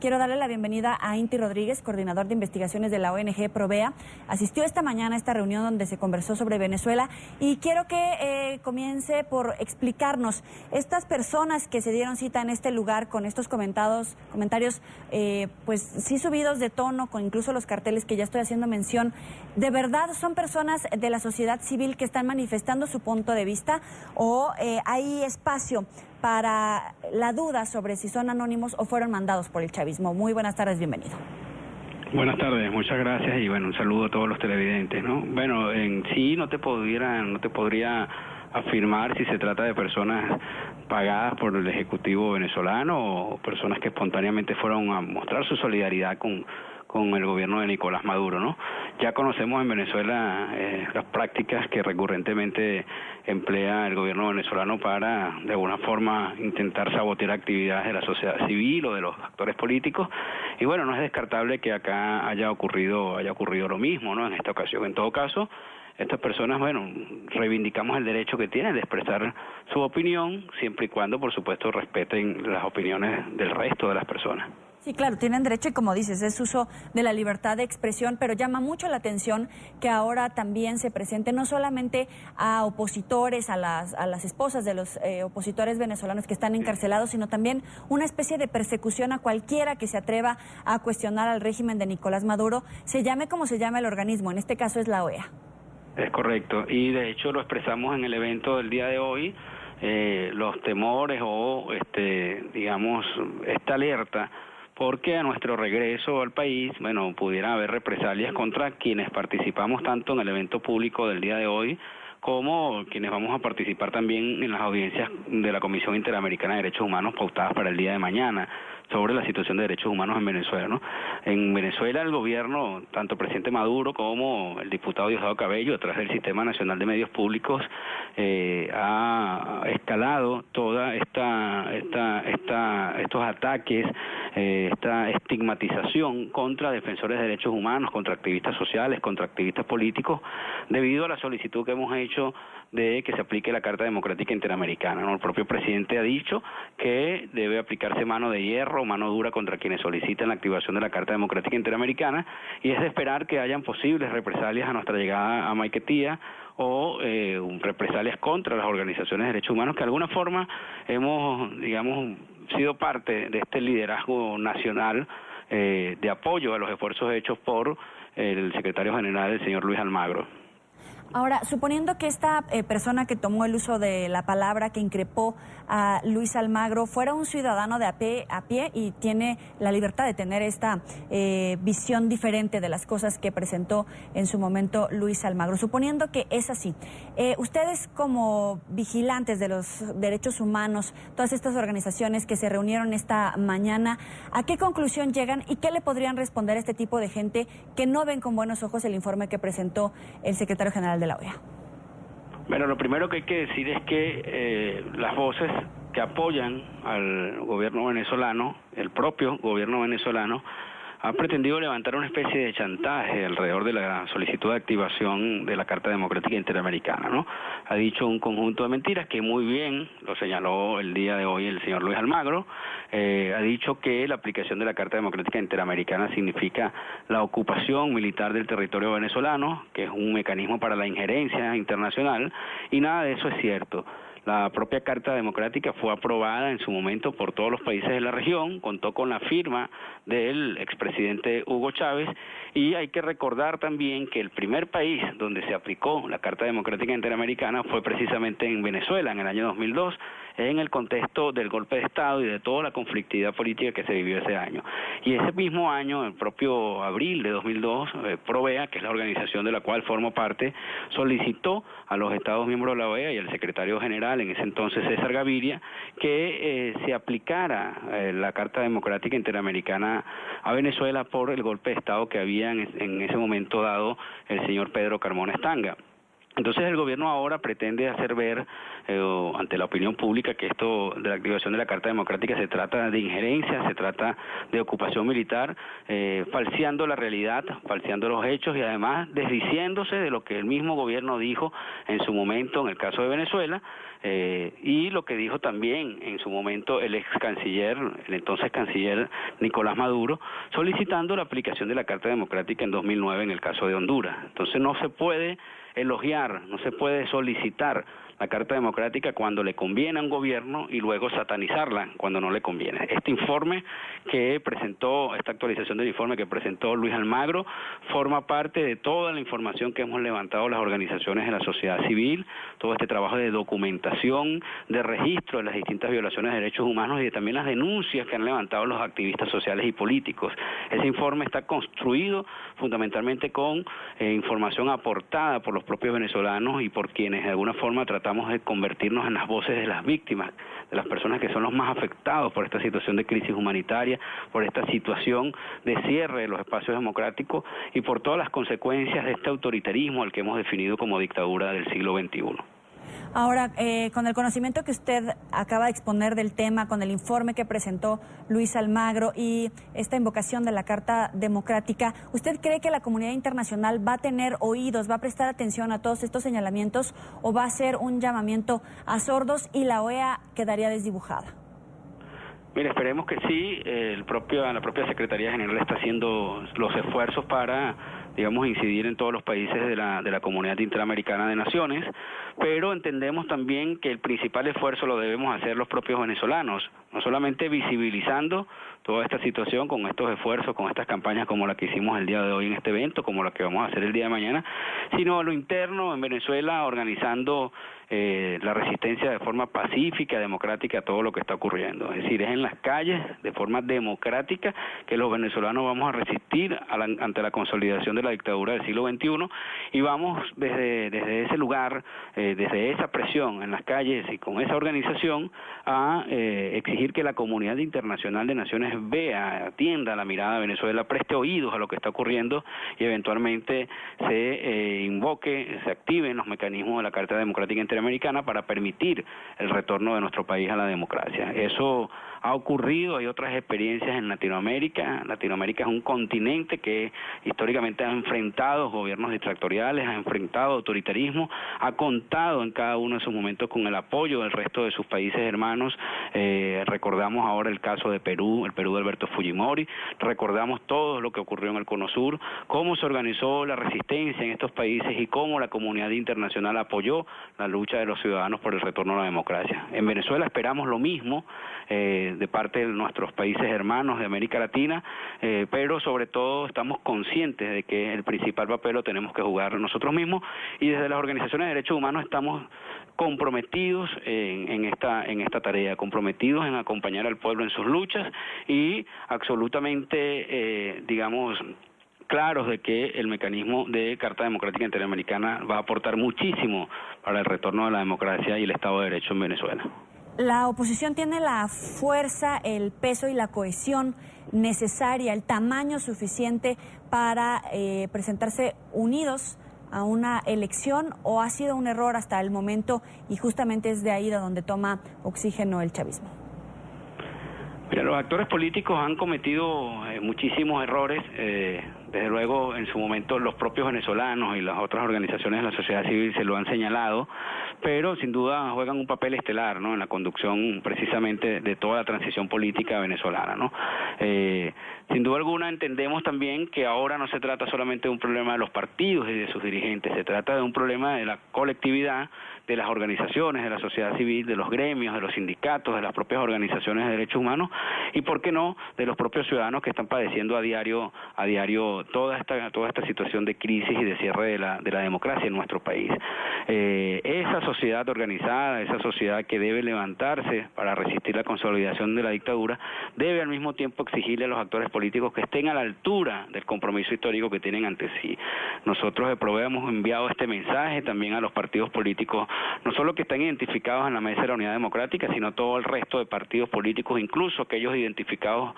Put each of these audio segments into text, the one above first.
quiero darle la bienvenida a Inti Rodríguez, coordinador de investigaciones de la ONG Provea. Asistió esta mañana a esta reunión donde se conversó sobre Venezuela y quiero que comience por explicarnos estas personas que se dieron cita en este lugar con estos comentarios, pues sí subidos de tono, con incluso los carteles que ya estoy haciendo mención. ¿De verdad son personas de la sociedad civil que están manifestando su punto de vista o hay espacio para la duda sobre si son anónimos o fueron mandados por el chavismo? Muy buenas tardes, bienvenido. Buenas tardes, muchas gracias y bueno, un saludo a todos los televidentes, ¿no? Bueno, en sí no te podría afirmar si se trata de personas pagadas por el Ejecutivo venezolano o personas que espontáneamente fueron a mostrar su solidaridad con el gobierno de Nicolás Maduro, ¿no? Ya conocemos en Venezuela las prácticas que recurrentemente emplea el gobierno venezolano para, de alguna forma, intentar sabotear actividades de la sociedad civil o de los actores políticos. Y bueno, no es descartable que acá haya ocurrido lo mismo, ¿no? En esta ocasión. En todo caso, estas personas, bueno, reivindicamos el derecho que tienen de expresar su opinión, siempre y cuando, por supuesto, respeten las opiniones del resto de las personas. Sí, claro, tienen derecho y como dices, es uso de la libertad de expresión, pero llama mucho la atención que ahora también se presente no solamente a opositores, a las esposas de los opositores venezolanos que están encarcelados, sino también una especie de persecución a cualquiera que se atreva a cuestionar al régimen de Nicolás Maduro, se llame como se llame el organismo, en este caso es la OEA. Es correcto, y de hecho lo expresamos en el evento del día de hoy, los temores o, digamos, esta alerta, porque a nuestro regreso al país, bueno, pudiera haber represalias contra quienes participamos tanto en el evento público del día de hoy, como quienes vamos a participar también en las audiencias de la Comisión Interamericana de Derechos Humanos pautadas para el día de mañana, sobre la situación de derechos humanos en Venezuela, ¿no? En Venezuela el gobierno, tanto el presidente Maduro como el diputado Diosdado Cabello, a través del Sistema Nacional de Medios Públicos, ha escalado toda estos ataques, esta estigmatización contra defensores de derechos humanos, contra activistas sociales, contra activistas políticos, debido a la solicitud que hemos hecho de que se aplique la Carta Democrática Interamericana, ¿no? El propio presidente ha dicho que debe aplicarse mano de hierro, mano dura contra quienes soliciten la activación de la Carta Democrática Interamericana, y es de esperar que hayan posibles represalias a nuestra llegada a Maiquetía o represalias contra las organizaciones de derechos humanos que de alguna forma hemos, digamos, sido parte de este liderazgo nacional de apoyo a los esfuerzos hechos por el secretario general, el señor Luis Almagro. Ahora, suponiendo que esta persona que tomó el uso de la palabra, que increpó a Luis Almagro, fuera un ciudadano de a pie y tiene la libertad de tener esta visión diferente de las cosas que presentó en su momento Luis Almagro, suponiendo que es así, ustedes como vigilantes de los derechos humanos, todas estas organizaciones que se reunieron esta mañana, ¿a qué conclusión llegan y qué le podrían responder a este tipo de gente que no ven con buenos ojos el informe que presentó el secretario general de la OEA? Bueno, lo primero que hay que decir es que las voces que apoyan al gobierno venezolano, el propio gobierno venezolano, ha pretendido levantar una especie de chantaje alrededor de la solicitud de activación de la Carta Democrática Interamericana, ¿no? Ha dicho un conjunto de mentiras que muy bien lo señaló el día de hoy el señor Luis Almagro. Ha dicho que la aplicación de la Carta Democrática Interamericana significa la ocupación militar del territorio venezolano, que es un mecanismo para la injerencia internacional, y nada de eso es cierto. La propia Carta Democrática fue aprobada en su momento por todos los países de la región, contó con la firma del expresidente Hugo Chávez, y hay que recordar también que el primer país donde se aplicó la Carta Democrática Interamericana fue precisamente en Venezuela, en el año 2002, en el contexto del golpe de Estado y de toda la conflictividad política que se vivió ese año. Y ese mismo año, el propio abril de 2002, Provea, que es la organización de la cual formo parte, solicitó a los Estados miembros de la OEA y al secretario general, en ese entonces César Gaviria, que se aplicara la Carta Democrática Interamericana a Venezuela por el golpe de Estado que había en ese momento dado el señor Pedro Carmona Estanga. Entonces el gobierno ahora pretende hacer ver ante la opinión pública que esto de la activación de la Carta Democrática se trata de injerencia, se trata de ocupación militar, falseando la realidad, falseando los hechos y además desdiciéndose de lo que el mismo gobierno dijo en su momento en el caso de Venezuela, y lo que dijo también en su momento el ex canciller, el entonces canciller Nicolás Maduro, solicitando la aplicación de la Carta Democrática en 2009 en el caso de Honduras. Entonces no se puede elogiar, no se puede solicitar la Carta Democrática cuando le conviene a un gobierno y luego satanizarla cuando no le conviene. Este informe que presentó, esta actualización del informe que presentó Luis Almagro, forma parte de toda la información que hemos levantado las organizaciones de la sociedad civil, todo este trabajo de documentación, de registro de las distintas violaciones de derechos humanos y de también las denuncias que han levantado los activistas sociales y políticos. Ese informe está construido fundamentalmente con información aportada por los propios venezolanos y por quienes de alguna forma tratamos de convertirnos en las voces de las víctimas, de las personas que son los más afectados por esta situación de crisis humanitaria, por esta situación de cierre de los espacios democráticos y por todas las consecuencias de este autoritarismo al que hemos definido como dictadura del siglo XXI. Ahora, con el conocimiento que usted acaba de exponer del tema, con el informe que presentó Luis Almagro y esta invocación de la Carta Democrática, ¿usted cree que la comunidad internacional va a tener oídos, va a prestar atención a todos estos señalamientos o va a ser un llamamiento a sordos y la OEA quedaría desdibujada? Mire, esperemos que sí. La propia Secretaría General está haciendo los esfuerzos para, digamos, incidir en todos los países de la Comunidad Interamericana de Naciones, pero entendemos también que el principal esfuerzo lo debemos hacer los propios venezolanos, no solamente visibilizando toda esta situación con estos esfuerzos, con estas campañas como la que hicimos el día de hoy en este evento, como la que vamos a hacer el día de mañana, sino a lo interno en Venezuela, organizando la resistencia de forma pacífica, democrática a todo lo que está ocurriendo. Es decir, es en las calles, de forma democrática, que los venezolanos vamos a resistir ante la consolidación de la dictadura del siglo XXI y vamos desde ese lugar, desde esa presión en las calles y con esa organización a exigir que la comunidad internacional de naciones vea, atienda la mirada de Venezuela, preste oídos a lo que está ocurriendo y eventualmente se invoque, se activen los mecanismos de la Carta Democrática Interamericana para permitir el retorno de nuestro país a la democracia. Eso ha ocurrido, hay otras experiencias en Latinoamérica. Latinoamérica es un continente que históricamente ha enfrentado gobiernos dictatoriales, ha enfrentado autoritarismo, ha contado en cada uno de esos momentos con el apoyo del resto de sus países hermanos. Recordamos ahora el caso de Perú, el Perú de Alberto Fujimori, recordamos todo lo que ocurrió en el Cono Sur, cómo se organizó la resistencia en estos países y cómo la comunidad internacional apoyó la lucha de los ciudadanos por el retorno a la democracia. En Venezuela esperamos lo mismo de parte de nuestros países hermanos de América Latina, pero sobre todo estamos conscientes de que el principal papel lo tenemos que jugar nosotros mismos y desde las organizaciones de derechos humanos estamos comprometidos en esta tarea, comprometidos en acompañar al pueblo en sus luchas y absolutamente, digamos, claros de que el mecanismo de Carta Democrática Interamericana va a aportar muchísimo para el retorno de la democracia y el Estado de Derecho en Venezuela. La oposición tiene la fuerza, el peso y la cohesión necesaria, el tamaño suficiente para presentarse unidos a una elección, ¿o ha sido un error hasta el momento y justamente es de ahí de donde toma oxígeno el chavismo? Mira, los actores políticos han cometido muchísimos errores, desde luego en su momento los propios venezolanos y las otras organizaciones de la sociedad civil se lo han señalado, pero sin duda juegan un papel estelar, ¿no?, en la conducción precisamente de toda la transición política venezolana, ¿no? Sin duda alguna entendemos también que ahora no se trata solamente de un problema de los partidos y de sus dirigentes, se trata de un problema de la colectividad, de las organizaciones, de la sociedad civil, de los gremios, de los sindicatos, de las propias organizaciones de derechos humanos y, ¿por qué no?, de los propios ciudadanos que están padeciendo a diario toda esta situación de crisis y de cierre de la democracia en nuestro país. Esas sociedad organizada, esa sociedad que debe levantarse para resistir la consolidación de la dictadura, debe al mismo tiempo exigirle a los actores políticos que estén a la altura del compromiso histórico que tienen ante sí. Nosotros de Provea hemos enviado este mensaje también a los partidos políticos, no solo que están identificados en la Mesa de la Unidad Democrática, sino todo el resto de partidos políticos, incluso aquellos identificados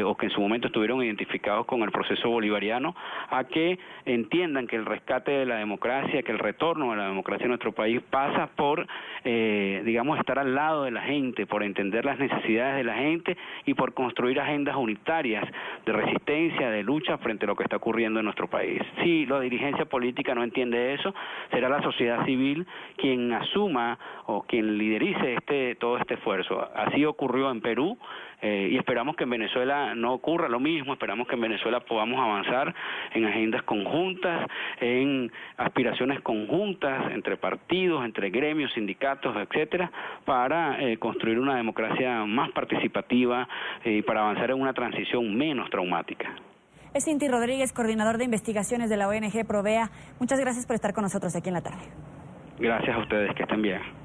o que en su momento estuvieron identificados con el proceso bolivariano, a que entiendan que el rescate de la democracia, que el retorno de la democracia en nuestro país pasa por, digamos, estar al lado de la gente, por entender las necesidades de la gente y por construir agendas unitarias de resistencia, de lucha frente a lo que está ocurriendo en nuestro país. Si la dirigencia política no entiende eso, será la sociedad civil quien asuma o quien liderice todo este esfuerzo. Así ocurrió en Perú y esperamos que en Venezuela no ocurra lo mismo, esperamos que en Venezuela podamos avanzar en agendas conjuntas, en aspiraciones conjuntas entre partidos, entre gremios, sindicatos, etcétera, para construir una democracia más participativa y para avanzar en una transición menos traumática. Es Inti Rodríguez, coordinador de investigaciones de la ONG Provea. Muchas gracias por estar con nosotros aquí en la tarde. Gracias a ustedes, que estén bien.